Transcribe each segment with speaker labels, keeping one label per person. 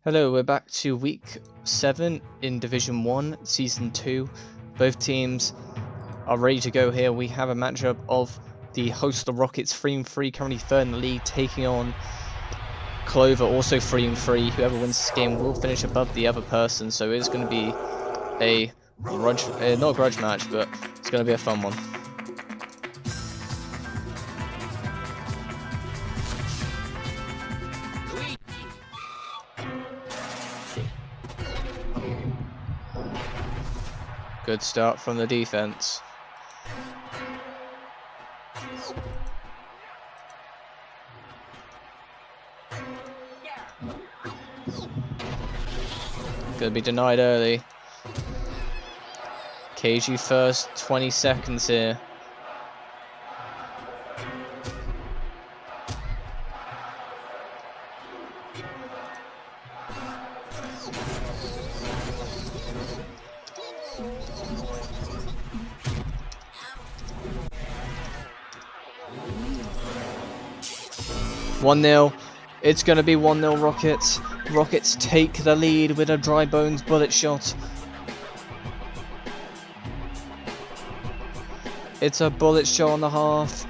Speaker 1: Hello, we're back to week 7 in Division 1, Season 2. Both teams are ready to go here. We have a matchup of the host, the Rockets, 3-3, currently third in the league, taking on Clover, also 3-3. Whoever wins this game will finish above the other person, so it's going to be a grudge, not a grudge match, but it's going to be a fun one. Good start from the defense. Gonna be denied early. KG first, 20 seconds here. One 0. It's going to be 1-0 Rockets. Rockets take the lead with a dry bones bullet shot. It's a bullet shot on the half.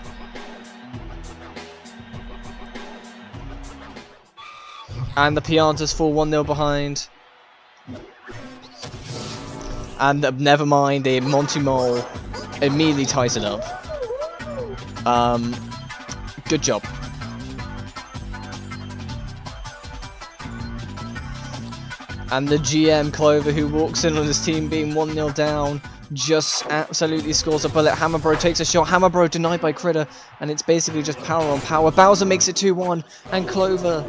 Speaker 1: And the Piantas fall 1-0 behind. And never mind, the Monty Mole immediately ties it up. Good job. And the GM, Clover, who walks in on his team being 1-0 down, just absolutely scores a bullet. Hammerbro takes a shot. Hammerbro denied by Critter, and it's basically just power on power. Bowser makes it 2-1, and Clover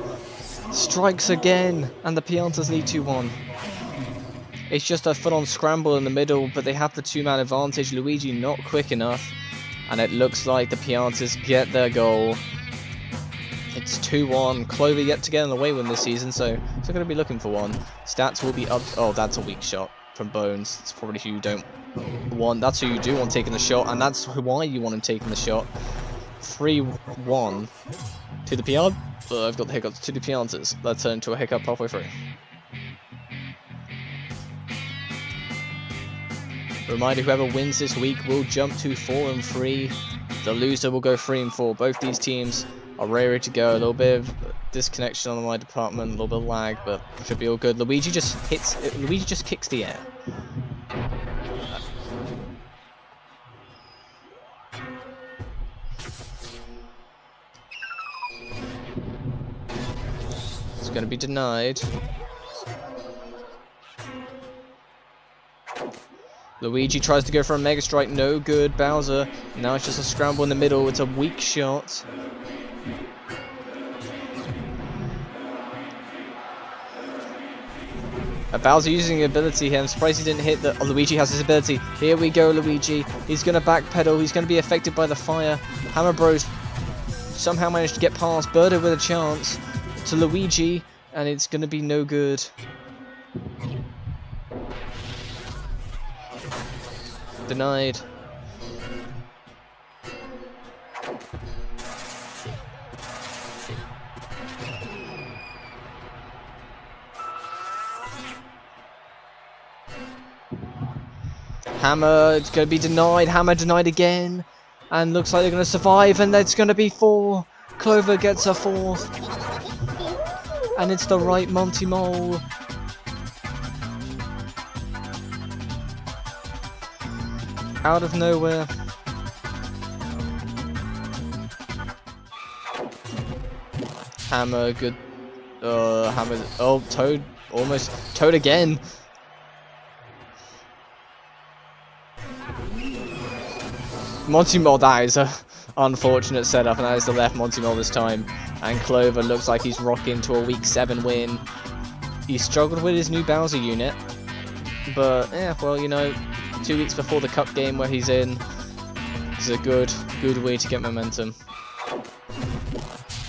Speaker 1: strikes again, and the Piantas lead 2-1. It's just a full-on scramble in the middle, but they have the two-man advantage. Luigi not quick enough, and it looks like the Piantas get their goal. It's 2-1. Clover yet to get an away win this season, so they're going to be looking for one. Stats will be up. Oh, that's a weak shot from Bones. It's probably who you don't want. That's who you do want taking the shot, and that's why you want him taking the shot. 3-1 to the Piant. I've got the hiccups to the Piantas. That turned into a hiccup halfway through. Reminder: whoever wins this week will jump to 4-3. The loser will go 3-4. Both these teams are ready to go. A little bit of disconnection on my department, a little bit of lag, but should be all good. Luigi just kicks the air. It's going to be denied. Luigi tries to go for a Mega Strike, no good. Bowser, now it's just a scramble in the middle. It's a weak shot. Bowser using ability here. I'm surprised he didn't hit the... Oh, Luigi has his ability. Here we go, Luigi. He's going to backpedal. He's going to be affected by the fire. Hammer Bros somehow managed to get past. Birdo with a chance to Luigi, and it's going to be no good. Denied. Hammer, it's going to be denied. Hammer denied again. And looks like they're going to survive. And that's going to be 4. Clover gets a 4th. And it's the right Monty Mole. Out of nowhere. Hammer, good. Hammer. Oh, Toad. Almost. Toad again. Monty Mole, that is a unfortunate setup, and that is the left Monty Mole this time. And Clover looks like he's rocking to a week 7 win. He struggled with his new Bowser unit, but yeah, well, you know, 2 weeks before the cup game where he's in, is a good way to get momentum.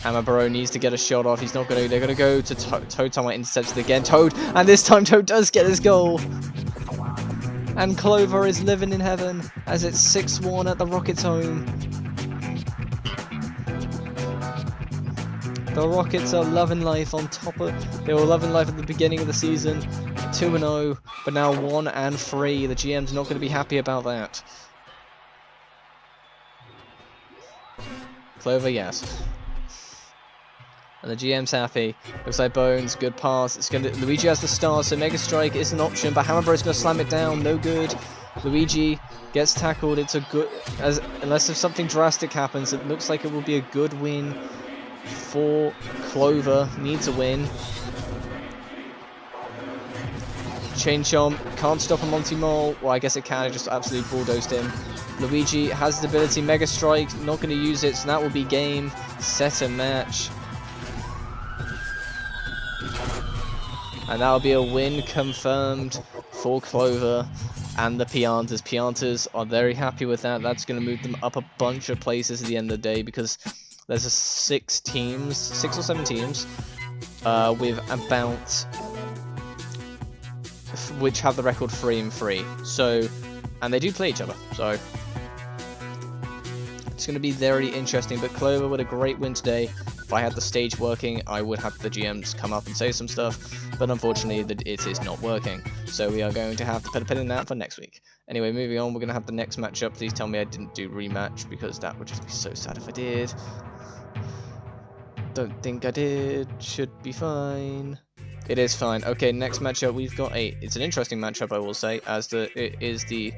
Speaker 1: Hammerbro needs to get a shot off. He's not going to. They're going to go to Toad. Someone intercepts it again. Toad, and this time Toad does get his goal. And Clover is living in heaven as it's 6-1 at the Rockets' home. The Rockets are loving life on top of... They were loving life at the beginning of the season. 2-0, but now 1-3. The GM's not going to be happy about that. Clover, yes. And the GM's happy. Looks like Bones, good pass. It's gonna. Luigi has the star, so Mega Strike is an option, but Hammerbro's gonna slam it down. No good. Luigi gets tackled. It's a good. Unless if something drastic happens, it looks like it will be a good win for Clover. Needs a win. Chain Chomp can't stop a Monty Mole. Well, I guess it can. It just absolutely bulldozed him. Luigi has the ability. Mega Strike. Not going to use it, so that will be game, set, and match. And that'll be a win confirmed for Clover and the Piantas. Piantas are very happy with that. That's going to move them up a bunch of places at the end of the day, because there's a 6 or 7 teams with about, which have the record 3-3. So, and they do play each other. So it's going to be very interesting. But Clover with a great win today. If I had the stage working, I would have the GMs come up and say some stuff, but unfortunately it is not working. So we are going to have to put a pin in that for next week. Anyway, moving on, we're going to have the next matchup. Please tell me I didn't do rematch, because that would just be so sad if I did. Don't think I did. Should be fine. It is fine. Okay, next matchup we've got it's an interesting matchup, I will say, as it is the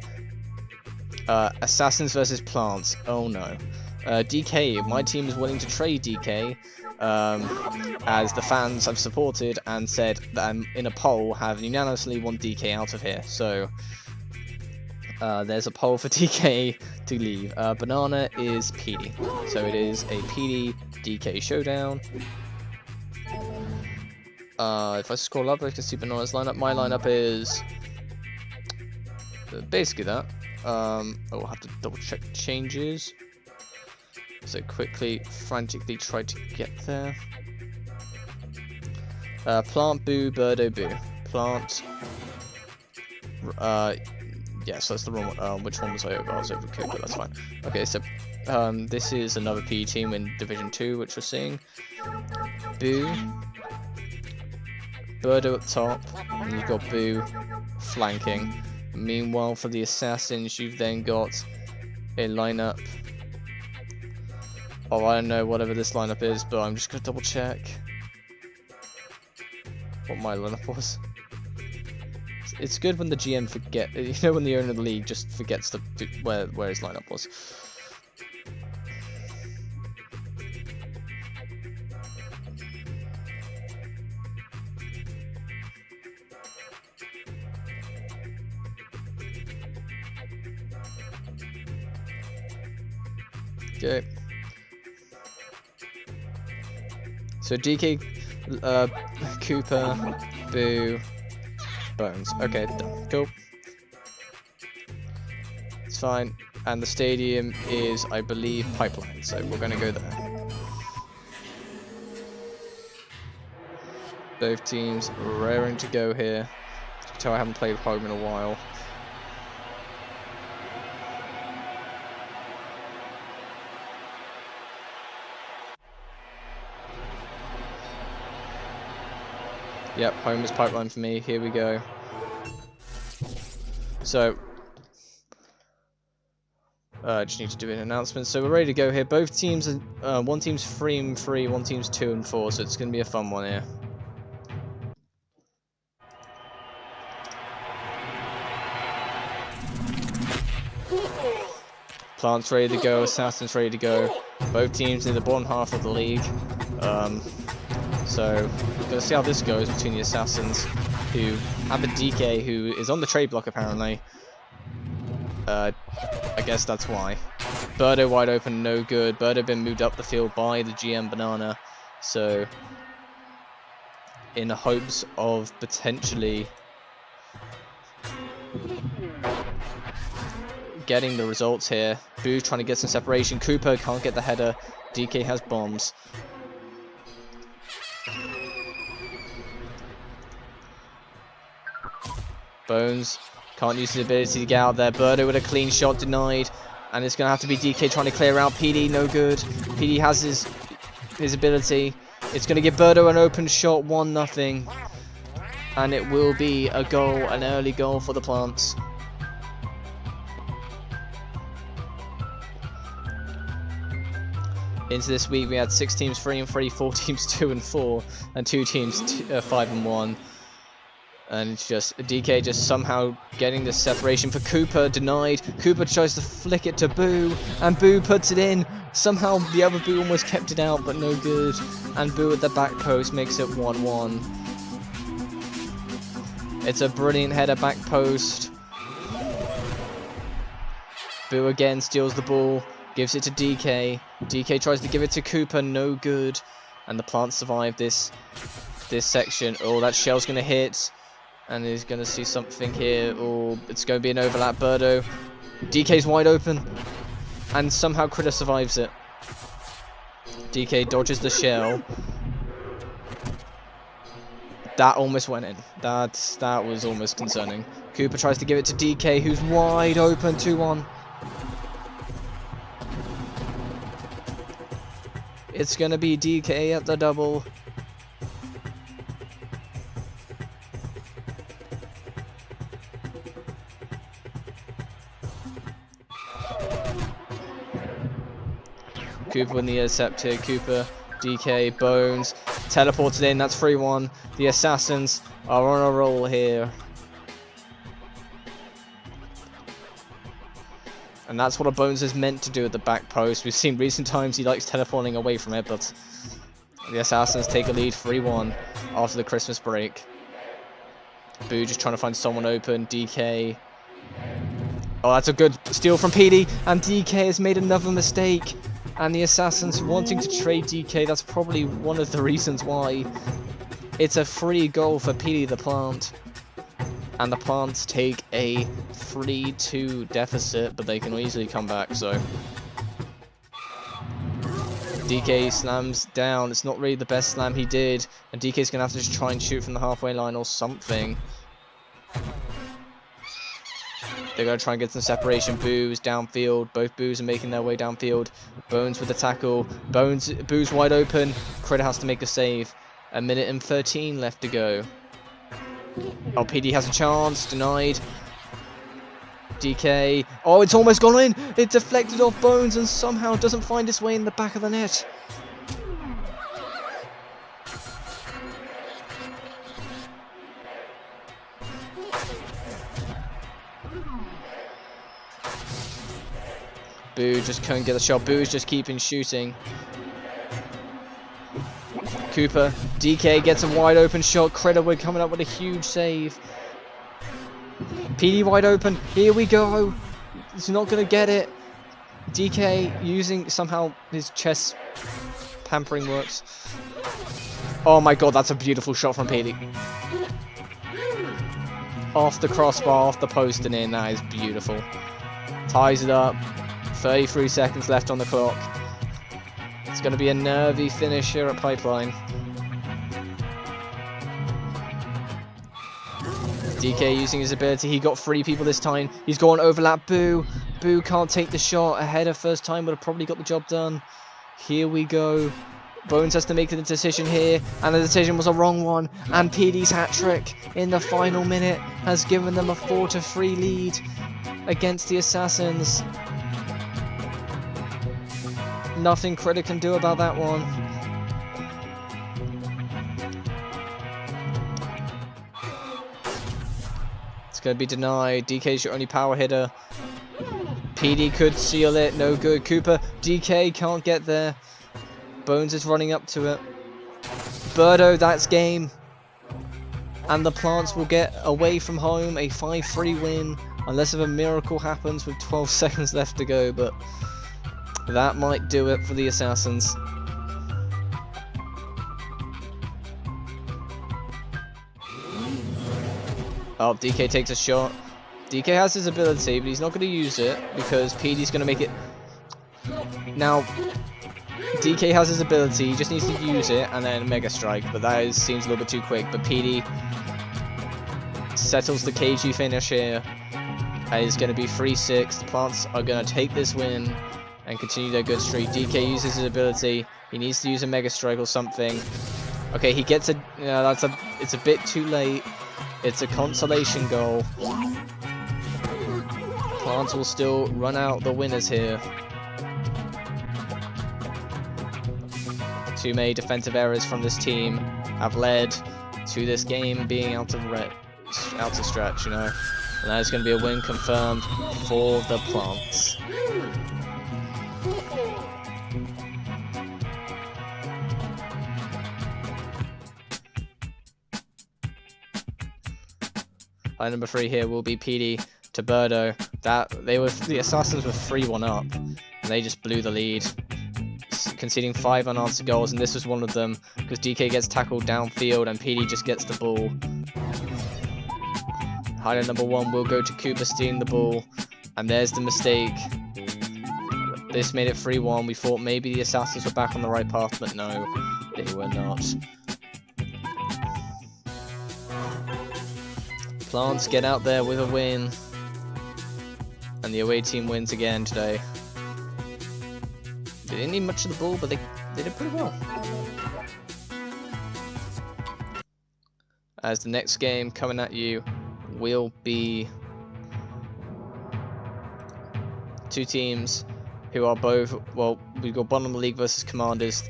Speaker 1: Assassins versus Plants. Oh no. DK, my team is willing to trade DK, as the fans have supported and said that in a poll have unanimously want DK out of here. So there's a poll for DK to leave. Banana is PD, so it is a PD DK showdown. If I scroll up, I can see Banana's lineup. My lineup is basically that. I'll have to double check changes. So quickly, frantically try to get there. Plant, Boo, Birdo, Boo. Plant. Yes, that's the wrong one. Which one was I over? I was over Cooper, that's fine. Okay, so this is another PE team in Division 2, which we're seeing. Boo. Birdo at top. And you've got Boo flanking. Meanwhile, for the Assassins, you've then got a lineup. Oh, I don't know, whatever this lineup is, but I'm just going to double check what my lineup was. It's good when the GM forget, you know, when the owner of the league just forgets to where his lineup was. Okay. So DK, Cooper, Boo, Bones. Okay, done. Cool. It's fine. And the stadium is, I believe, Pipeline. So we're going to go there. Both teams raring to go here. You can tell I haven't played home in a while. Yep, home is Pipeline for me. Here we go. So, I just need to do an announcement. So we're ready to go here. Both teams are, one team's 3-3, one team's 2-4. So it's going to be a fun one here. Plants ready to go. Assassins ready to go. Both teams in the bottom half of the league. So, we're going to see how this goes between the Assassins, who have a DK who is on the trade block apparently. I guess that's why. Birdo wide open, no good. Birdo been moved up the field by the GM Banana. So, in the hopes of potentially getting the results here. Boo trying to get some separation. Cooper can't get the header. DK has bombs. Bones can't use his ability to get out there. Birdo with a clean shot denied. And it's going to have to be DK trying to clear out. PD, no good. PD has his ability. It's going to give Birdo an open shot, 1-0. And it will be a goal, an early goal for the Plants. Into this week we had 6 teams 3-3, 4 teams 2-4, and 2 teams 5-1. And it's just DK just somehow getting the separation for Cooper, denied. Cooper tries to flick it to Boo, and Boo puts it in. Somehow the other Boo almost kept it out, but no good. And Boo at the back post makes it 1-1. It's a brilliant header back post. Boo again steals the ball, gives it to DK. DK tries to give it to Cooper, no good. And the Plants survive this section. Oh, that shell's going to hit. And he's going to see something here. Oh, it's going to be an overlap. Birdo. DK's wide open. And somehow Critter survives it. DK dodges the shell. That almost went in. That was almost concerning. Cooper tries to give it to DK, who's wide open. 2-1. It's going to be DK at the double. Cooper in the intercept here. Cooper, DK, Bones, teleported in. That's 3-1. The Assassins are on a roll here. And that's what a Bones is meant to do at the back post. We've seen recent times he likes teleporting away from it, but the Assassins take a lead 3-1 after the Christmas break. Boo just trying to find someone open. DK. Oh, that's a good steal from PD, and DK has made another mistake. And the Assassins wanting to trade DK, that's probably one of the reasons why. It's a free goal for PD the Plant. And the Plants take a 3-2 deficit, but they can easily come back, so. DK slams down. It's not really the best slam he did. And DK's going to have to just try and shoot from the halfway line or something. They're going to try and get some separation. Boo's downfield. Both Boos are making their way downfield. Bones with the tackle. Boo's wide open. Critter has to make a save. 1:13 left to go. Oh, PD has a chance. Denied. DK. Oh, it's almost gone in. It deflected off Bones and somehow doesn't find its way in the back of the net. Boo just couldn't get a shot. Boo's just keeping shooting. Cooper. DK gets a wide open shot. Critter coming up with a huge save. PD wide open. Here we go. He's not going to get it. DK using somehow his chest pampering works. Oh my god, that's a beautiful shot from PD. Off the crossbar, off the post and in. That is beautiful. Ties it up. 33 seconds left on the clock. It's going to be a nervy finish here at Pipeline. DK using his ability. He got 3 people this time. He's gone overlap Boo. Boo can't take the shot. A header first time would have probably got the job done. Here we go. Bones has to make the decision here. And the decision was a wrong one. And PD's hat-trick in the final minute has given them a 4-3 lead against the Assassins. Nothing Critter can do about that one. It's going to be denied. DK's your only power hitter. PD could seal it. No good. Cooper. DK can't get there. Bones is running up to it. Birdo, that's game. And the Plants will get away from home a 5-3 win. Unless if a miracle happens with 12 seconds left to go. But that might do it for the Assassins. Oh, DK takes a shot. DK has his ability, but he's not going to use it because PD's going to make it. Now, DK has his ability, he just needs to use it and then Mega Strike, but that seems a little bit too quick. But PD settles the KG finish here. And it's going to be 3-6. The Plants are going to take this win and continue their good streak. DK uses his ability. He needs to use a Mega Strike or something. Okay, he gets a... it's a bit too late. It's a consolation goal. Plants will still run out the winners here. Too many defensive errors from this team have led to this game being out to stretch, you know. And that is going to be a win confirmed for the Plants. Line number 3 here will be PD to Birdo. The Assassins were 3-1 up, and they just blew the lead, conceding 5 unanswered goals, and this was one of them because DK gets tackled downfield and PD just gets the ball. Highlight number 1 will go to Cooper stealing the ball, and there's the mistake. This made it 3-1. We thought maybe the Assassins were back on the right path, but no, they were not. Plants get out there with a win, and the away team wins again today. They didn't need much of the ball, but they did pretty well. As the next game coming at you will be two teams who are both, well, we've got bottom of the league versus Commanders.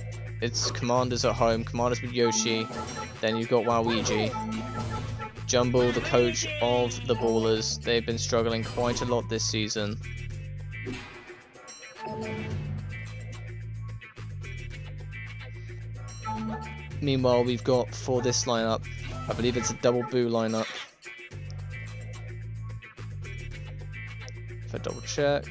Speaker 1: It's Commanders at home, Commanders with Yoshi, then you've got Waluigi. Jumble, the coach of the Ballers, they've been struggling quite a lot this season. Meanwhile, we've got for this lineup, I believe it's a double boo lineup. If I double check,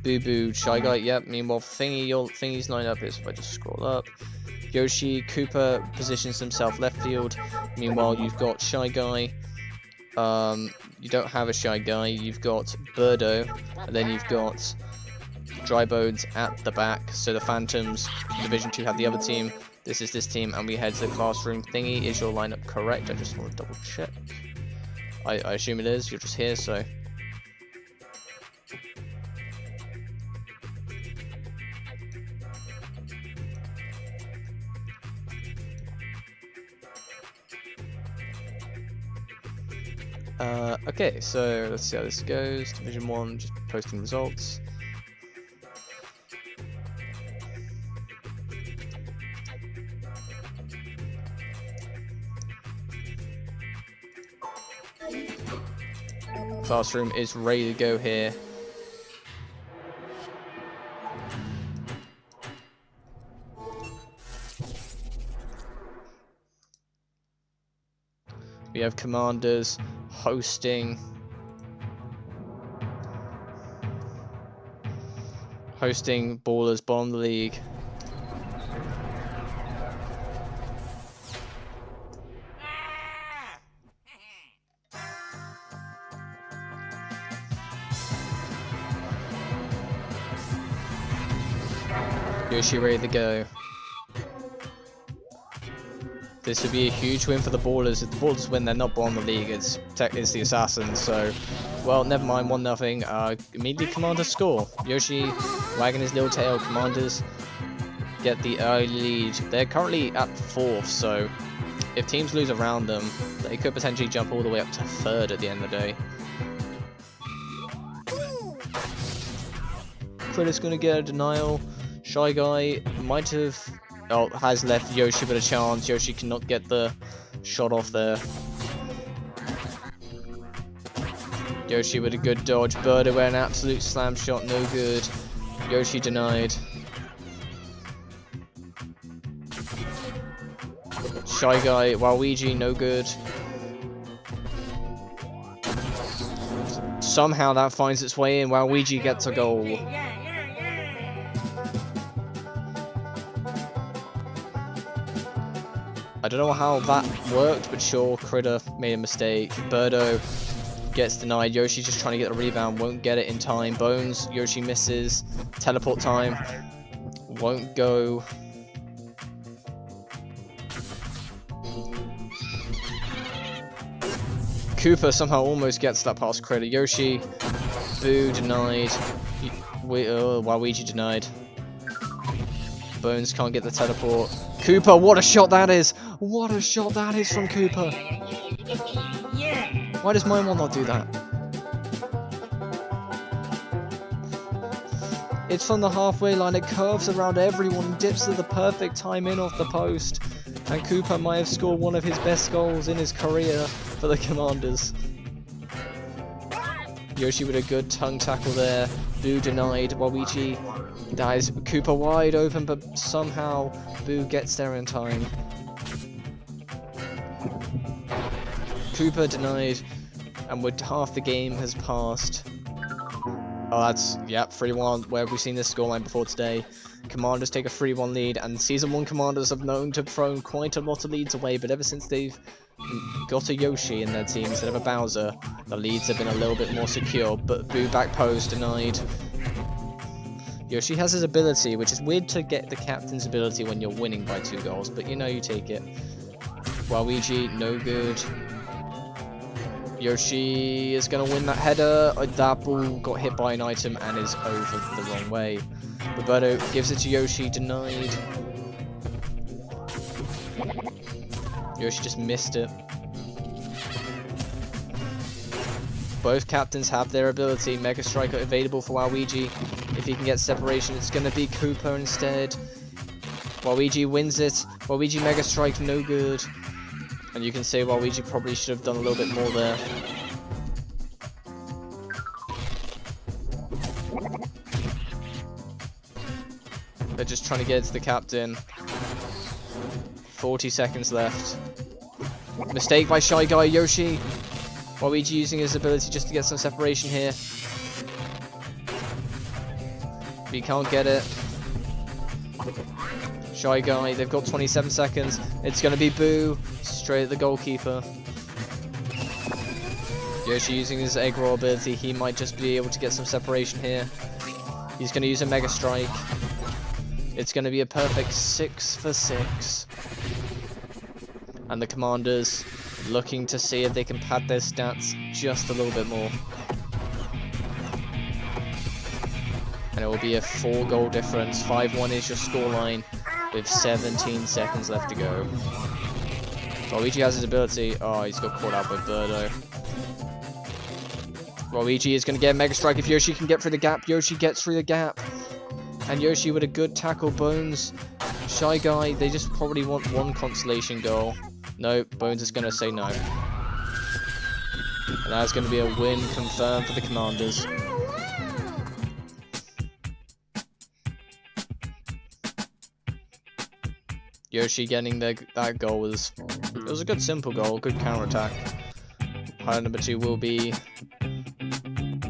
Speaker 1: Boo Boo, Shy Guy, yep. Meanwhile, Thingy's lineup is, if I just scroll up, Yoshi, Cooper positions himself left field. Meanwhile, you've got Shy Guy. You don't have a Shy Guy. You've got Birdo, and then you've got Dry Bones at the back. So the Phantoms, Division 2, have the other team. This is this team, and we head to the classroom. Thingy, is your lineup correct? I just want to double check. I assume it is. You're just here, so. Okay, so let's see how this goes. Division 1, just posting results. Classroom is ready to go here. We have Commanders hosting Ballers, bottom of the league. Yoshi ready to go. This would be a huge win for the Ballers. If the Ballers win, they're not bottom of the league. It's the Assassins. So, well, never mind. 1-0. Immediately, Commanders score. Yoshi wagging his little tail. Commanders get the early lead. They're currently at 4th. So, if teams lose around them, they could potentially jump all the way up to 3rd at the end of the day. Critter's gonna get a denial. Shy Guy might have. Oh, has left Yoshi with a chance. Yoshi cannot get the shot off there. Yoshi with a good dodge. Birdo with an absolute slam shot, no good. Yoshi denied. Shy Guy, Waluigi, no good. Somehow that finds its way in. Waluigi gets a goal. I don't know how that worked, but sure, Critter made a mistake. Birdo gets denied. Yoshi's just trying to get the rebound, won't get it in time. Bones, Yoshi misses. Teleport time, won't go. Cooper somehow almost gets that past Critter. Yoshi, boo, denied. Waluigi denied. Bones can't get the teleport. Koopa, what a shot that is! What a shot that is from Koopa! Why does mine not do that? It's from the halfway line, it curves around everyone, dips at the perfect time in off the post. And Koopa might have scored one of his best goals in his career for the Commanders. Yoshi with a good tongue tackle there. Boo denied. Waluigi dies. Koopa wide open, but somehow Boo gets there in time. Koopa denied, and with half the game has passed. Oh, that's, yep, 3-1. Where have we seen this scoreline before today? Commanders take a 3-1 lead, and Season 1 Commanders have known to have thrown quite a lot of leads away, but ever since they've got a Yoshi in their team instead of a Bowser, the leads have been a little bit more secure, but Boo back post denied. Yoshi has his ability, which is weird to get the captain's ability when you're winning by 2 goals, but you know you take it. Waluigi, no good. Yoshi is going to win that header. That ball got hit by an item and is over the wrong way. Roberto gives it to Yoshi, denied. Yoshi just missed it. Both captains have their ability. Mega Striker available for Waluigi. If he can get separation, it's going to be Koopa instead. Waluigi wins it. Waluigi Mega Strike, no good. And you can say Waluigi probably should have done a little bit more there. They're just trying to get it to the captain. 40 seconds left. Mistake by Shy Guy Yoshi. Waluigi using his ability just to get some separation here. But he can't get it. Shy Guy, they've got 27 seconds. It's going to be Boo, straight at the goalkeeper. Yoshi using his egg roll ability, he might just be able to get some separation here. He's going to use a Mega Strike. It's going to be a perfect 6 for 6. And the Commanders looking to see if they can pad their stats just a little bit more. And it will be a 4-goal difference. 5-1 is your scoreline with 17 seconds left to go. Waluigi has his ability. Oh, he's got caught out by Birdo. Waluigi is going to get a Mega Strike if Yoshi can get through the gap. Yoshi gets through the gap. And Yoshi with a good tackle. Bones, Shy Guy, they just probably want one consolation goal. No, Bones is going to say no. And that's going to be a win confirmed for the Commanders. Yoshi getting that goal was a good simple goal, good counter attack. Highlight number 2 will be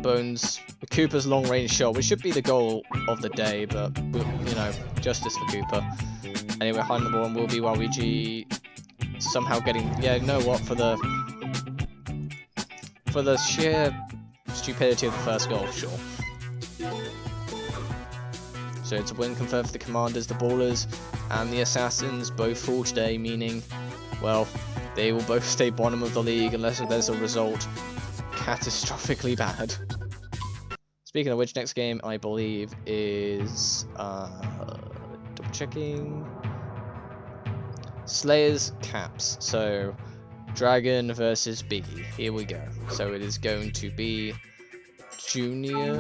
Speaker 1: Bones, Koopa's long range shot, which should be the goal of the day, but you know, justice for Koopa. Anyway, highlight number 1 will be Waluigi somehow getting, yeah, you know what, for the sheer stupidity of the first goal, sure. So it's a win confirmed for the Commanders, the Ballers, and the Assassins both fall today, meaning, well, they will both stay bottom of the league unless there's a result catastrophically bad. Speaking of which, next game I believe is double checking Slayers Caps. So Dragon versus Biggie. Here we go. So it is going to be Junior.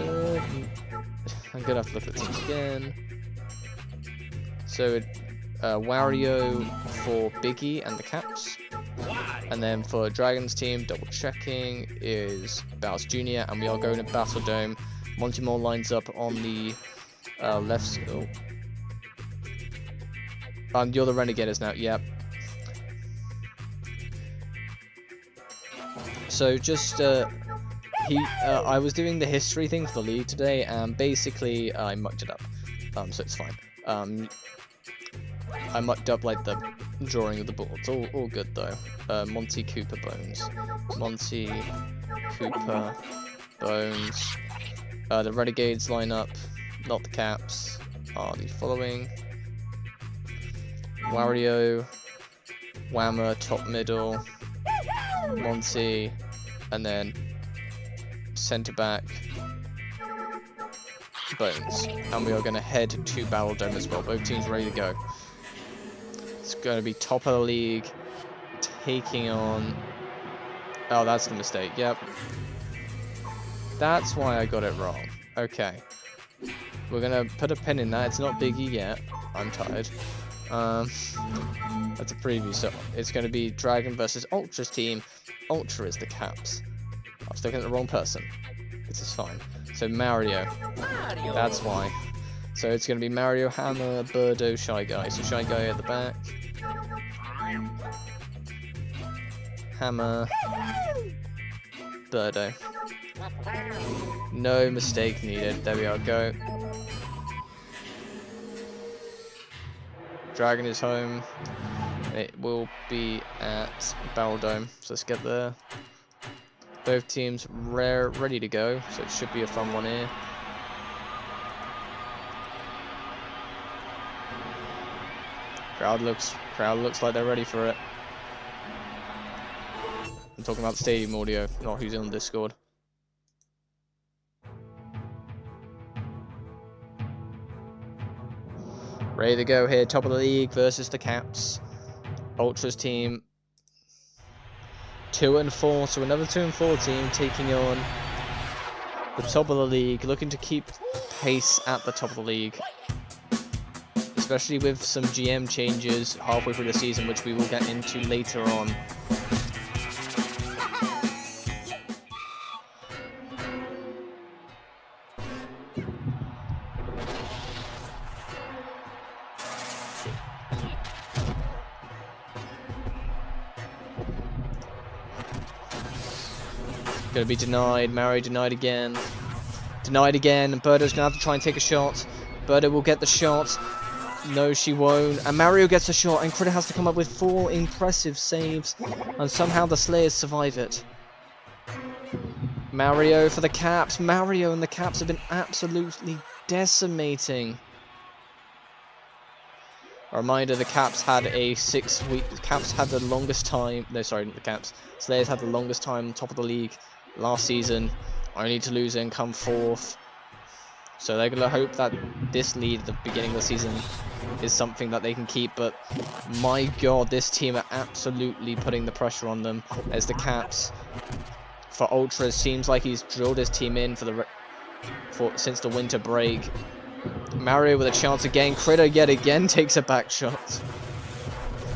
Speaker 1: I'm gonna have to look at the teams again. So Wario for Biggie and the Caps. And then for Dragon's team, double checking, is Bowser Jr. And we are going to Battle Dome. Monty Moore lines up on the left. Oh. You're the Renegades now, yep. So just, I was doing the history thing for the league today, and basically I mucked it up. So it's fine. I mucked up like the drawing of the boards. All good though. Monty, Cooper, Bones. Monty, Cooper, Bones. The Renegades line up, not the Caps, are the following. Wario, Whammer, top middle, Monty, and then centre back. Bones. And we are going to head to Battle Dome as well. Both teams ready to go. It's going to be top of the league. Taking on... Oh, that's the mistake. Yep. That's why I got it wrong. Okay. We're going to put a pin in that. It's not Biggie yet. I'm tired. That's a preview. So it's going to be Dragon versus Ultra's team. Ultra is the Caps. I was looking at the wrong person. This is fine. So Mario. That's why. So it's going to be Mario, Hammer, Birdo, Shy Guy. So Shy Guy at the back. Hammer. Birdo. No mistake needed. There we are. Go. Dragon is home. It will be at Battle Dome. So let's get there. Both teams ready to go. So it should be a fun one here. Crowd looks like they're ready for it. I'm talking about stadium audio, not who's on Discord. Ready to go here, top of the league versus the Caps. Ultras team 2 and 4, so another 2 and 4 team taking on the top of the league, looking to keep pace at the top of the league. Especially with some GM changes halfway through the season, which we will get into later on. Gonna be denied. Mario denied again. Denied again. And Birdo's gonna have to try and take a shot. Birdo will get the shot. No, she won't. And Mario gets a shot, and Critter has to come up with 4 impressive saves. And somehow the Slayers survive it. Mario for the Caps. Mario and the Caps have been absolutely decimating. A reminder, the Caps had a 6-week... Caps had the longest time... No, sorry, not the Caps. Slayers had the longest time on top of the league last season, only to lose and come 4th. So they're going to hope that this lead at the beginning of the season is something that they can keep. But my god, this team are absolutely putting the pressure on them. As the Caps, for Ultra, seems like he's drilled his team in since the winter break. Mario with a chance again. Critter yet again takes a back shot.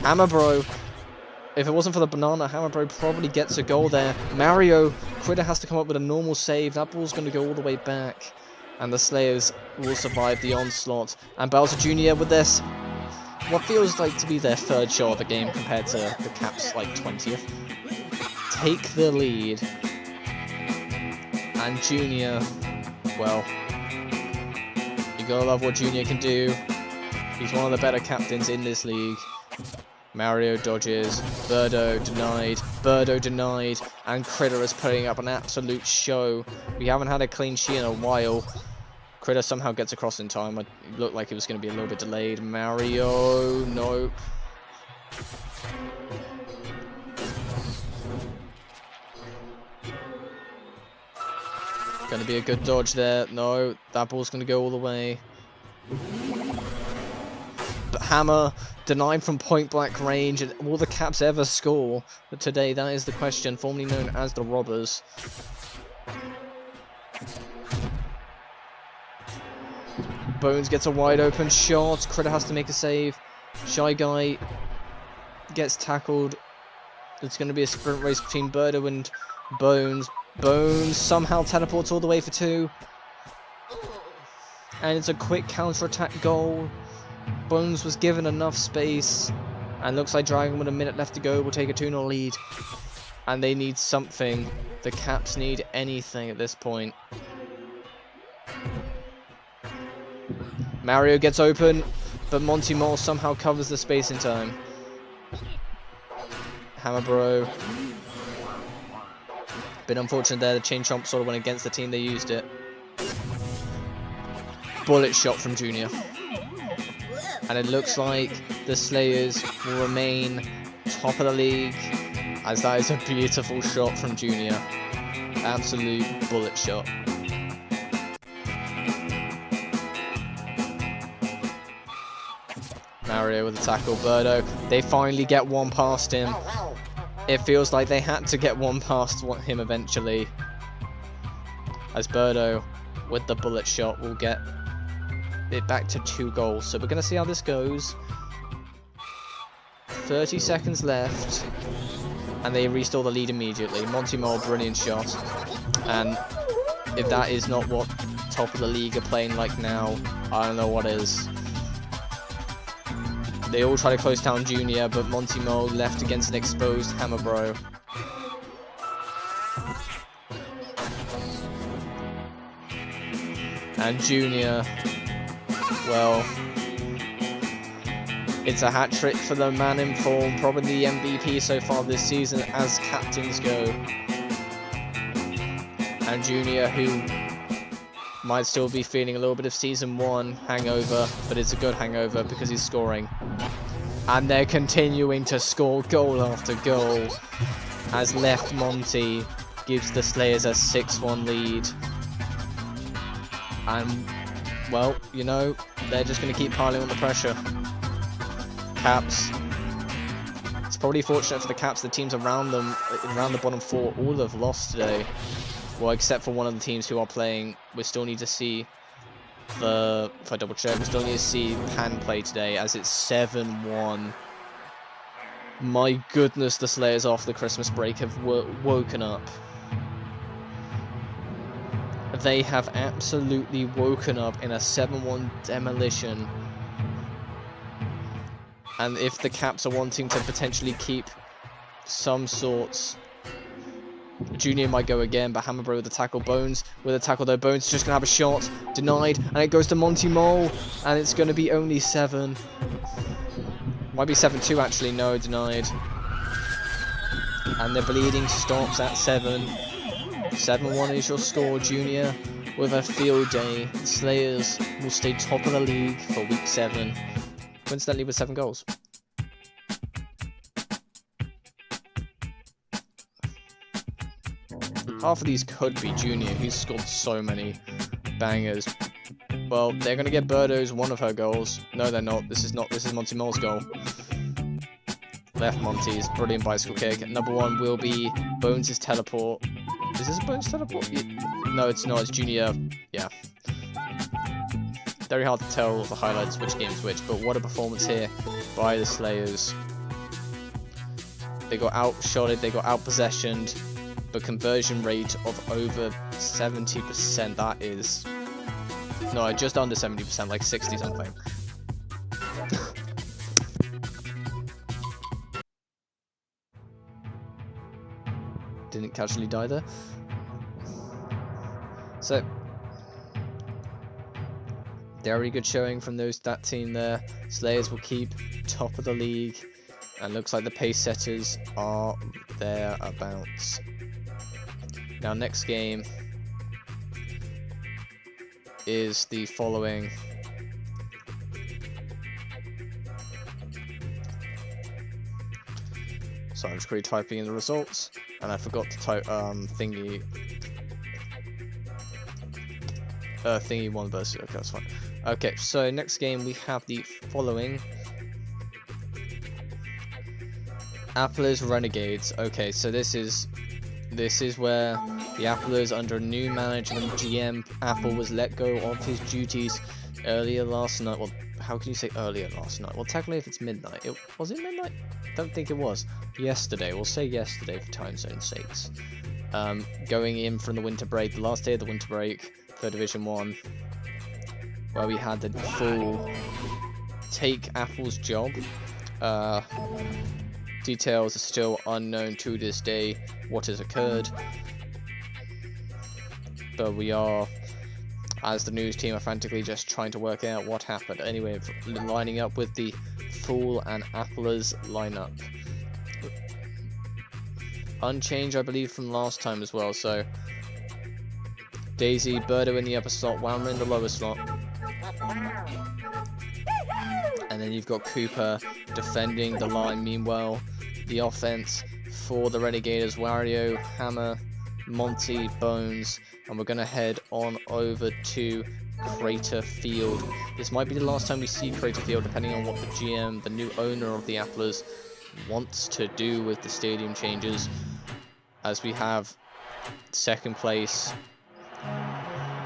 Speaker 1: Hammer Bro. If it wasn't for the banana, Hammer Bro probably gets a goal there. Mario, Critter has to come up with a normal save. That ball's going to go all the way back. And the Slayers will survive the onslaught. And Bowser Jr. with this, what feels like to be their 3rd shot of the game compared to the Caps' like 20th. Take the lead. And Jr., well, you gotta love what Jr. can do. He's one of the better captains in this league. Mario dodges, Birdo denied, and Critter is putting up an absolute show. We haven't had a clean sheet in a while. Critter somehow gets across in time. It looked like it was going to be a little bit delayed. Mario, no. Going to be a good dodge there. No, that ball's going to go all the way. But Hammer denied from point-blank range, and will the Caps ever score? But today, that is the question, formerly known as the Robbers. Bones gets a wide-open shot. Critter has to make a save. Shy Guy gets tackled. It's going to be a sprint race between Birdo and Bones. Bones somehow teleports all the way for 2. And it's a quick counter-attack goal. Bones was given enough space, and looks like Dragon with a minute left to go will take a 2-0 lead. And they need something. The Caps need anything at this point. Mario gets open, but Monty Mole somehow covers the space in time. Hammer Bro. Bit unfortunate there, the chain chomp sort of went against the team, they used it. Bullet shot from Junior. And it looks like the Slayers will remain top of the league, as that is a beautiful shot from Junior. Absolute bullet shot. Mario with the tackle. Birdo, they finally get one past him. It feels like they had to get one past him eventually. As Birdo, with the bullet shot, will get it back to 2 goals. So we're going to see how this goes. 30 seconds left. And they restore the lead immediately. Monty Mole, brilliant shot. And if that is not what top of the league are playing like now, I don't know what is. They all try to close down Junior, but Monty Mole left against an exposed Hammer Bro. And Junior, well, it's a hat-trick for the man in form, probably the MVP so far this season as captains go. And Junior, who might still be feeling a little bit of Season 1 hangover, but it's a good hangover because he's scoring. And they're continuing to score goal after goal as Left Monty gives the Slayers a 6-1 lead. And, well, you know, they're just going to keep piling on the pressure. Caps. It's probably fortunate for the Caps, the teams around them, around the bottom 4, all have lost today. Well, except for one of the teams who are playing. We still need to see the, if I double check, we still need to see Pan play today as it's 7-1. My goodness, the Slayers after the Christmas break have woken up. They have absolutely woken up in a 7-1 demolition. And if the Caps are wanting to potentially keep some sorts, Junior might go again, but Hammerbro with the tackle. Bones with a tackle though. Bones is just going to have a shot. Denied. And it goes to Monty Mole. And it's going to be only 7. Might be 7-2 actually. No, denied. And the bleeding stops at 7. 7-1 is your score. Junior with a field day. The Slayers will stay top of the league for week 7. Coincidentally with 7 goals. Half of these could be Junior, who's scored so many bangers. Well, they're going to get Birdo's one of her goals. No, they're not. This is Monty Mole's goal. Left Monty's brilliant bicycle kick. Number 1 will be Bones' teleport. Is this a Bones teleport? No, it's not. It's Junior. Yeah. Very hard to tell the highlights which game's which, but what a performance here by the Slayers. They got outshotted, they got outpossessioned, but conversion rate of over 70%. That is... no, just under 70%, like 60 something. Didn't casually die there. So, very good showing from that team there. Slayers will keep top of the league, and looks like the pace setters are thereabouts. Now, next game is the following. So I'm just quickly typing in the results, and I forgot to type thingy 1 versus. Okay, that's fine. Okay, so next game we have the following. Applers Renegades. Okay, so this is where the Applers, under new management, GM Apple was let go of his duties earlier last night. Well, how can you say earlier last night? Well, technically if it's midnight. Was it midnight? Don't think it was. Yesterday. We'll say yesterday for time zone sakes. Going in from the winter break, the last day of the winter break for Division 1, where we had the full take Apple's job. Details are still unknown to this day what has occurred, but we are, as the news team, are frantically just trying to work out what happened. Anyway, lining up with the Fool and Applers lineup. Unchanged, I believe, from last time as well, so Daisy, Birdo in the upper slot, Whammer in the lower slot. And then you've got Cooper defending the line. Meanwhile, the offense for the Renegaders, Wario, Hammer, Monty, Bones, and we're going to head on over to Crater Field. This might be the last time we see Crater Field, depending on what the GM, the new owner of the Applers, wants to do with the stadium changes, as we have second place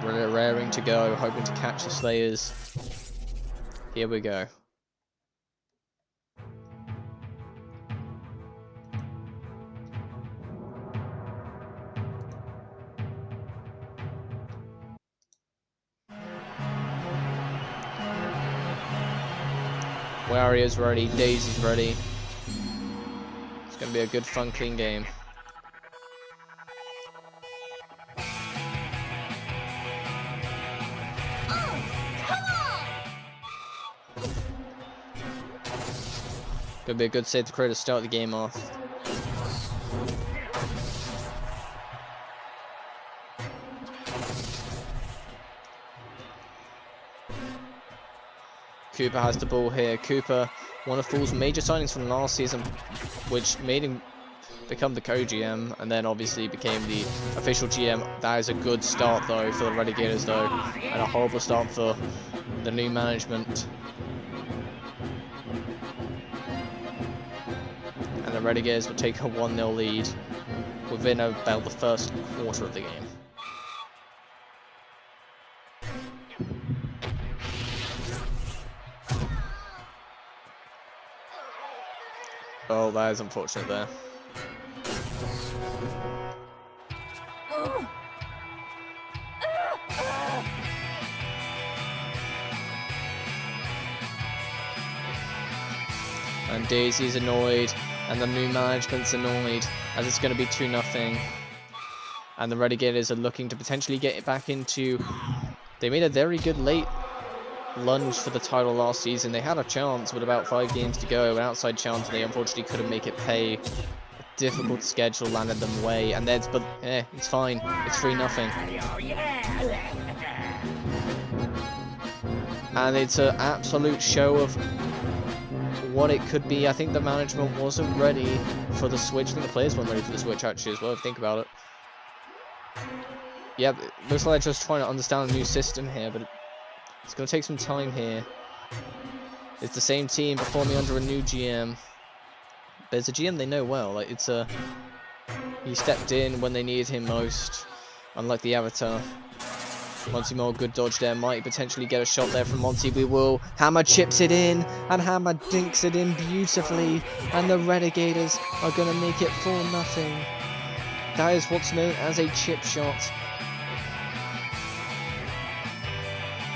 Speaker 1: raring to go, hoping to catch the Slayers. Here we go. Warrior's ready, Daisy's ready. It's going to be a good, fun, clean game. Gonna be a good save to Crater to start the game off. Cooper has the ball here. Cooper, one of Fool's major signings from last season, which made him become the co-GM, and then obviously became the official GM. That is a good start though for the Relegators though, and a horrible start for the new management. And the Relegators will take a 1-0 lead within about the first quarter of the game. Oh, that is unfortunate there. And Daisy's annoyed, and the new management's annoyed, as it's going to be 2-0. And the Relegators are looking to potentially get it back into... They made a very good late lunge for the title last season. They had a chance with about 5 games to go, an outside chance, and they unfortunately couldn't make it pay. A difficult schedule landed them away, and then but it's fine. It's 3-0. And it's an absolute show of what it could be. I think the management wasn't ready for the switch. I think the players weren't ready for the switch actually as well, if you think about it. Yeah, it looks like they're just trying to understand a new system here, but it's going to take some time here. It's the same team performing under a new GM. But it's a GM they know well. Like he stepped in when they needed him most, unlike the Avatar. Monty Mole, good dodge there. Might potentially get a shot there from Monty. We will. Hammer chips it in, and Hammer dinks it in beautifully. And the Relegators are going to make it 4-0. That is what's known as a chip shot.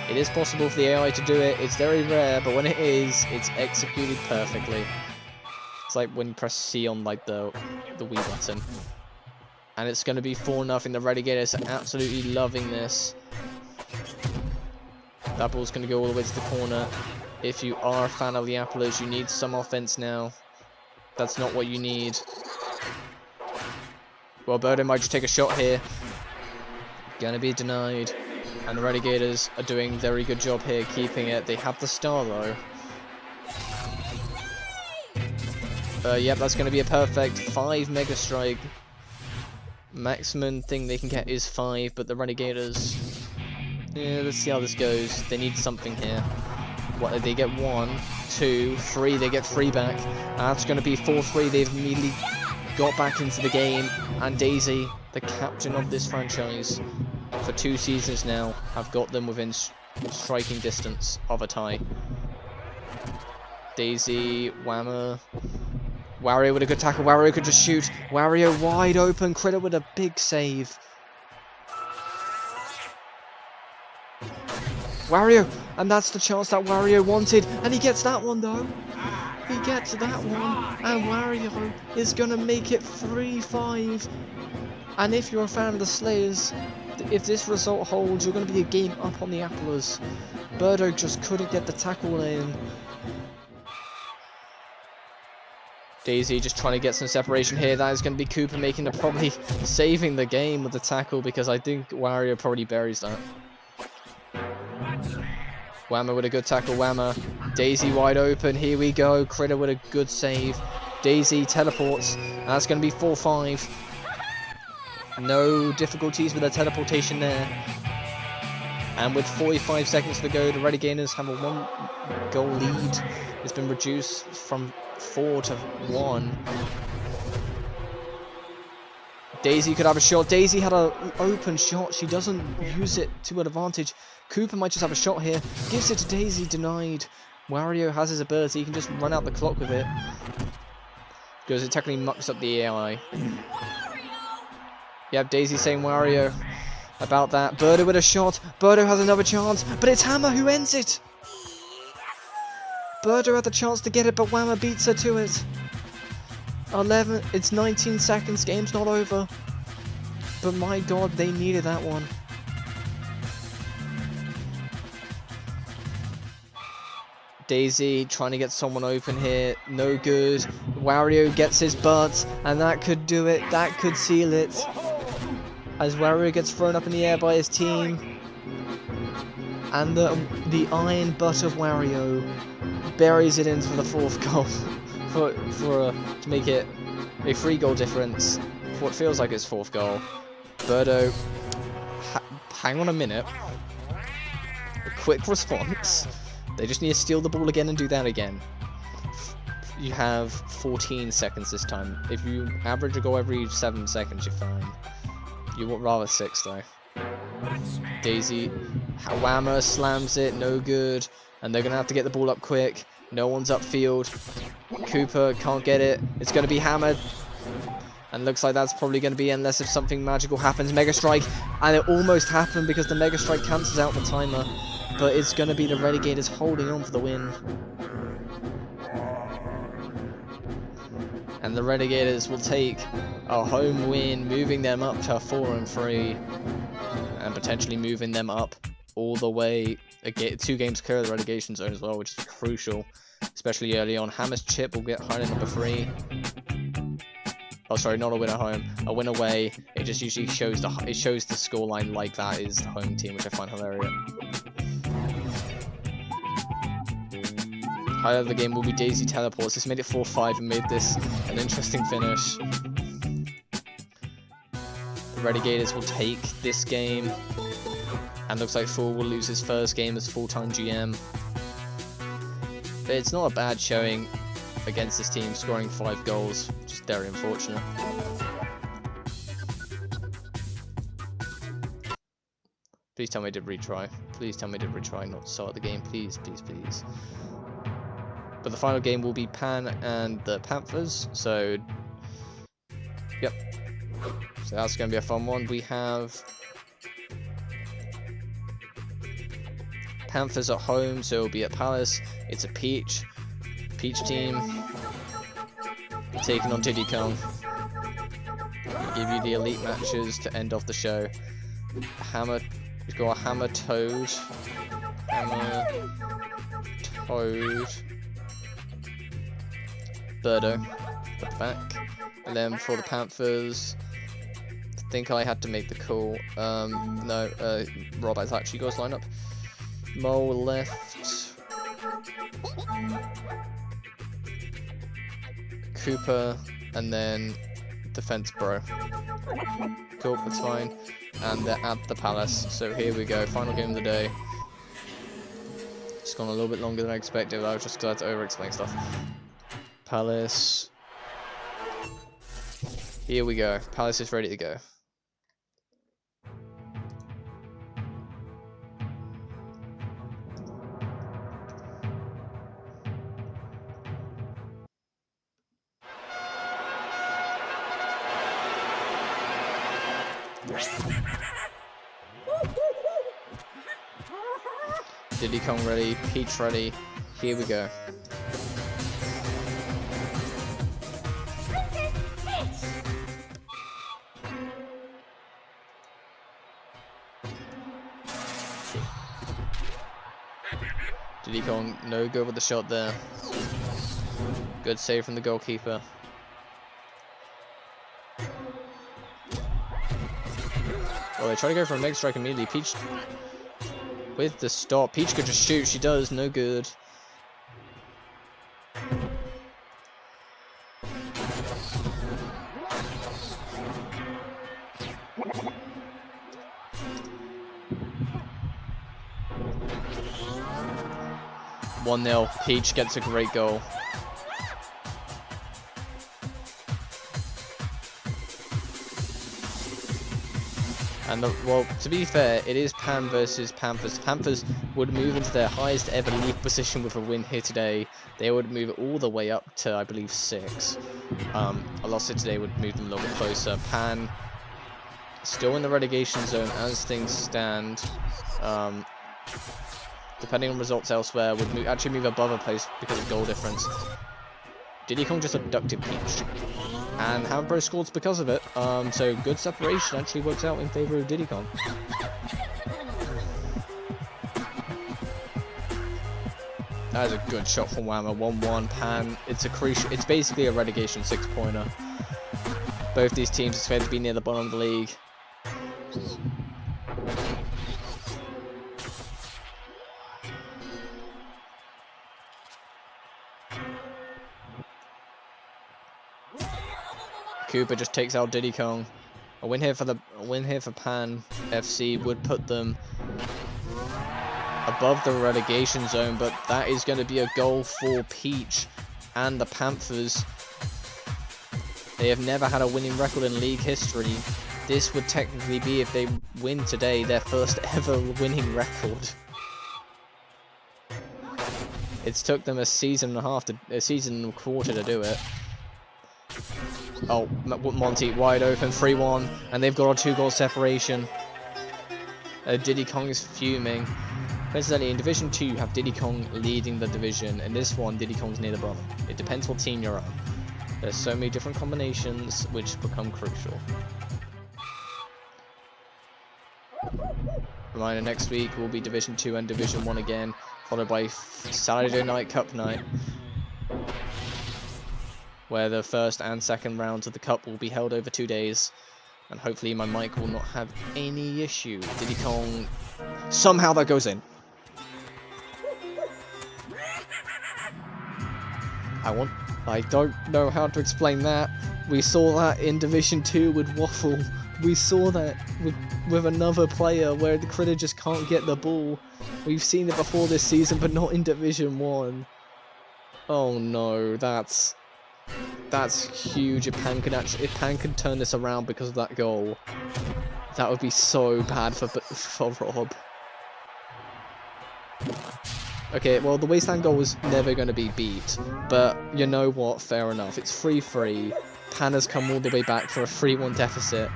Speaker 1: It is possible for the AI to do it. It's very rare, but when it is, it's executed perfectly. It's like when you press C on like the Wii button. And it's going to be 4-0. The Relegators are absolutely loving this. That ball's going to go all the way to the corner. If you are a fan of the Applers, you need some offense now. That's not what you need. Well, Birdo might just take a shot here. Gonna be denied. And the Relegators are doing a very good job here, keeping it. They have the star, though. Yep, that's going to be a perfect 5 Mega Strike. Maximum thing they can get is 5, but the Relegators... Yeah, let's see how this goes. They need something here. What, they get 1, 2, 3, they get 3 back. That's going to be 4-3. They've immediately got back into the game. And Daisy, the captain of this franchise, for 2 seasons now, have got them within striking distance of a tie. Daisy, Whammer... Wario with a good tackle. Wario could just shoot. Wario wide open. Critter with a big save. Wario, and that's the chance that Wario wanted, and he gets that one though. He gets that one, and Wario is gonna make it 3-5. And if you're a fan of the Slayers, if this result holds, you're gonna be a game up on the Applers. Birdo just couldn't get the tackle in. Daisy just trying to get some separation here. That is going to be Cooper making probably saving the game with the tackle, because I think Wario probably buries that. Whammer with a good tackle. Whammer. Daisy wide open. Here we go. Critter with a good save. Daisy teleports. That's going to be 4-5. No difficulties with the teleportation there. And with 45 seconds to go, the Renegades have a 1-goal lead. It's been reduced from 4 to 1. Daisy could have a shot. Daisy had an open shot. She doesn't use it to an advantage. Cooper might just have a shot here. Gives it to Daisy, denied. Wario has his ability. He can just run out the clock with it. Because it technically mucks up the AI. Yep, Daisy saying Wario about that. Birdo with a shot. Birdo has another chance. But it's Hammer who ends it. Birdo had the chance to get it, but Whammer beats her to it. 11. It's 19 seconds. Game's not over. But my god, they needed that one. Daisy trying to get someone open here. No good. Wario gets his butt. And that could do it. That could seal it. As Wario gets thrown up in the air by his team. And the iron butt of Wario buries it into the 4th goal. To make it a 3-goal difference. For what feels like his 4th goal. Birdo, hang on a minute. A quick response. They just need to steal the ball again and do that again. You have 14 seconds this time. If you average a goal every 7 seconds, you're fine. You would rather 6 though. Daisy, Whammer slams it, no good. And they're going to have to get the ball up quick. No one's upfield. Cooper can't get it. It's going to be hammered. And looks like that's probably going to be, unless if something magical happens. Mega Strike. And it almost happened because the Mega Strike cancels out the timer. But it's going to be the Renegades holding on for the win. And the Renegades will take a home win, moving them up to 4-3. And potentially moving them up all the way, 2 games clear of the relegation zone as well, which is crucial. Especially early on. Hammer's chip will get high to number 3. Oh, sorry, not a win at home. A win away. It just usually shows the scoreline like that is the home team, which I find hilarious. Highlight of the game will be Daisy teleports. This made it 4-5 and made this an interesting finish. The Renegades will take this game, and looks like Fool will lose his first game as full-time GM. But it's not a bad showing against this team, scoring 5 goals, which is very unfortunate. Please tell me I did retry. Please tell me I did retry, not start the game. Please, please, please. But the final game will be Pan and the Panthers, so yep. So that's going to be a fun one. We have Panthers at home, so it'll be at Palace. It's a Peach team taking on Diddy Kong. Give you the elite matches to end off the show. Hammer, we've got a Hammer Toad, Birdo at the back, and then for the Panthers, I think I had to make the call. No, Rob has actually got his lineup. Mo left, Cooper, and then defense bro. Cool, that's fine. And they're at the Palace. So here we go, final game of the day. It's gone a little bit longer than I expected. I was just glad to over-explain stuff. Palace. Here we go. Palace is ready to go. Diddy Kong ready, Peach ready, here we go. Diddy Kong, no go with the shot there. Good save from the goalkeeper. Oh, they try to go for a Mega Strike immediately. Peach with the stop. Peach could just shoot. She does. No good. 1-0. Peach gets a great goal. And well, to be fair, it is Pan versus Panthers. The Panthers would move into their highest ever league position with a win here today. They would move it all the way up to, I believe, 6. A loss here today would move them a little bit closer. Pan still in the relegation zone as things stand. Depending on results elsewhere, would actually move above a place because of goal difference. Diddy Kong just abducted Peach. And Hammer Bros scored because of it. So good separation actually works out in favour of Diddy Kong. That is a good shot from Whammer. 1-1 Pan. It's basically a relegation 6-pointer. Both these teams expect to be near the bottom of the league. Cooper just takes out Diddy Kong. A win here for Pan FC would put them above the relegation zone, but that is going to be a goal for Peach and the Panthers. They have never had a winning record in league history. This would technically be, if they win today, their first ever winning record. It's took them a season and a quarter to do it. Oh, Monty wide open, 3-1, and they've got a 2-goal separation. Diddy Kong is fuming. Coincidentally, in Division 2, you have Diddy Kong leading the division, and this one, Diddy Kong's near the bottom. It depends what team you're on. There's so many different combinations which become crucial. Reminder, next week will be Division 2 and Division 1 again, followed by Saturday Night Cup night, where the first and second rounds of the Cup will be held over 2 days. And hopefully my mic will not have any issue. Diddy Kong, somehow that goes in. I don't know how to explain that. We saw that in Division 2 with Waffle. We saw that with another player where the critter just can't get the ball. We've seen it before this season, but not in Division 1. Oh no, that's huge. If Pan can turn this around because of that goal, that would be so bad for Rob. Okay, well, the Wasteland goal was never going to be beat, but you know what? Fair enough. It's 3-3. Pan has come all the way back for a 3-1 deficit,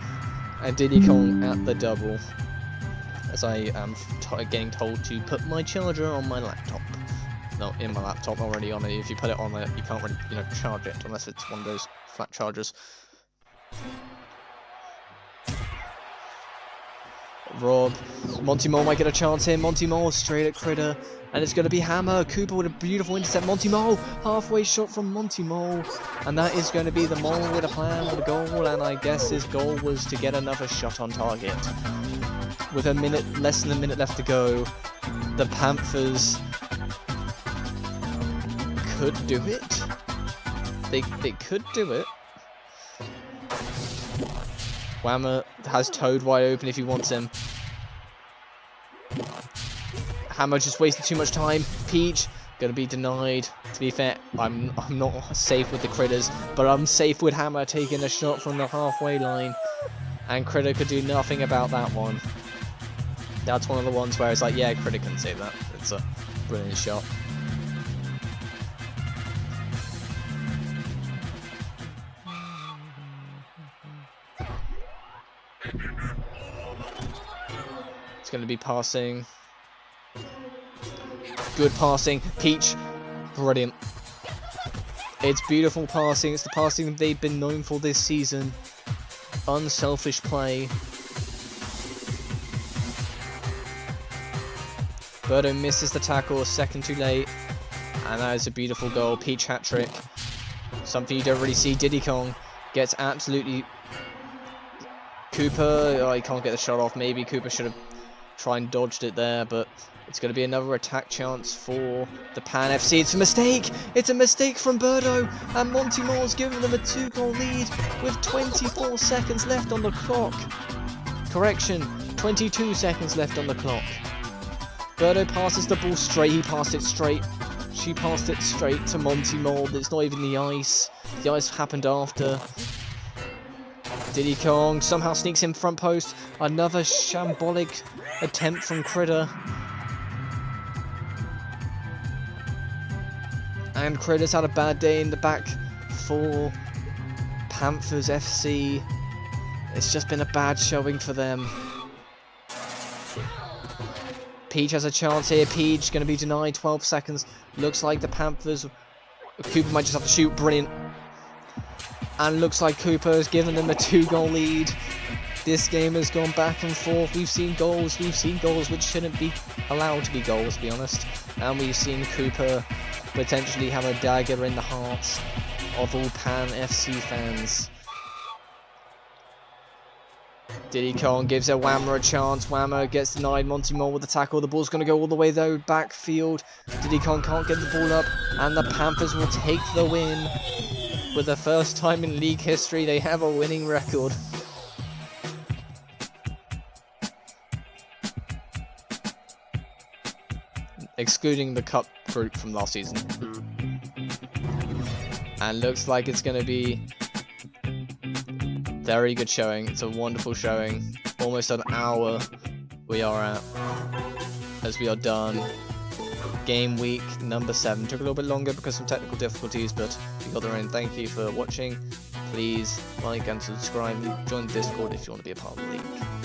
Speaker 1: and Diddy Kong at the double. As I am getting told to put my charger on my laptop. Not in my laptop, already on it. If you put it on it, you can't really, charge it unless it's one of those flat chargers. Rob, Monty Mole might get a chance here. Monty Mole straight at Critter, and it's going to be Hammer. Cooper with a beautiful intercept. Monty Mole, halfway shot from Monty Mole, and that is going to be the Mole with a plan, with a goal, and I guess his goal was to get another shot on target. With less than a minute left to go, the Panthers could do it. They could do it. Whammer has Toad wide open if he wants him. Hammer just wasted too much time. Peach gonna be denied. To be fair, I'm not safe with the critters, but I'm safe with Hammer taking a shot from the halfway line, and Critter could do nothing about that one. That's one of the ones where it's like, yeah, Critter can save that. It's a brilliant shot. It's going to be passing. Good passing. Peach. Brilliant. It's beautiful passing. It's the passing they've been known for this season. Unselfish play. Birdo misses the tackle, a second too late. And that is a beautiful goal. Peach hat-trick. Something you don't really see. Diddy Kong gets absolutely... Cooper, oh, he can't get the shot off. Maybe Cooper should have tried and dodged it there, but it's going to be another attack chance for the Pan FC. It's a mistake! It's a mistake from Birdo, and Monty Moore's given them a 2-goal lead with 24 seconds left on the clock. Correction, 22 seconds left on the clock. Birdo passes the ball straight. He passed it straight. literally passed it straight to Monty Mold. It's not even the ice. The ice happened after. Diddy Kong somehow sneaks in front post. Another shambolic attempt from Critter. And Critter's had a bad day in the back for Panthers FC. It's just been a bad showing for them. Peach has a chance here. Peach going to be denied 12 seconds. Looks like the Panthers... Cooper might just have to shoot. Brilliant. And looks like Cooper has given them a 2-goal lead. This game has gone back and forth. We've seen goals which shouldn't be allowed to be goals, to be honest. And we've seen Cooper potentially have a dagger in the hearts of all Pan FC fans. Diddy Kong gives a Whammer a chance. Whammer gets denied. Monty Mole with the tackle. The ball's going to go all the way though. Backfield. Diddy Kong can't get the ball up. And the Panthers will take the win. For the first time in league history, they have a winning record. Excluding the cup group from last season. And looks like it's going to be very good showing. It's a wonderful showing. Almost an hour we are at as we are done. Game week number 7. Took a little bit longer because of some technical difficulties, but we got there in. Thank you for watching. Please like and subscribe. Join the Discord if you want to be a part of the league.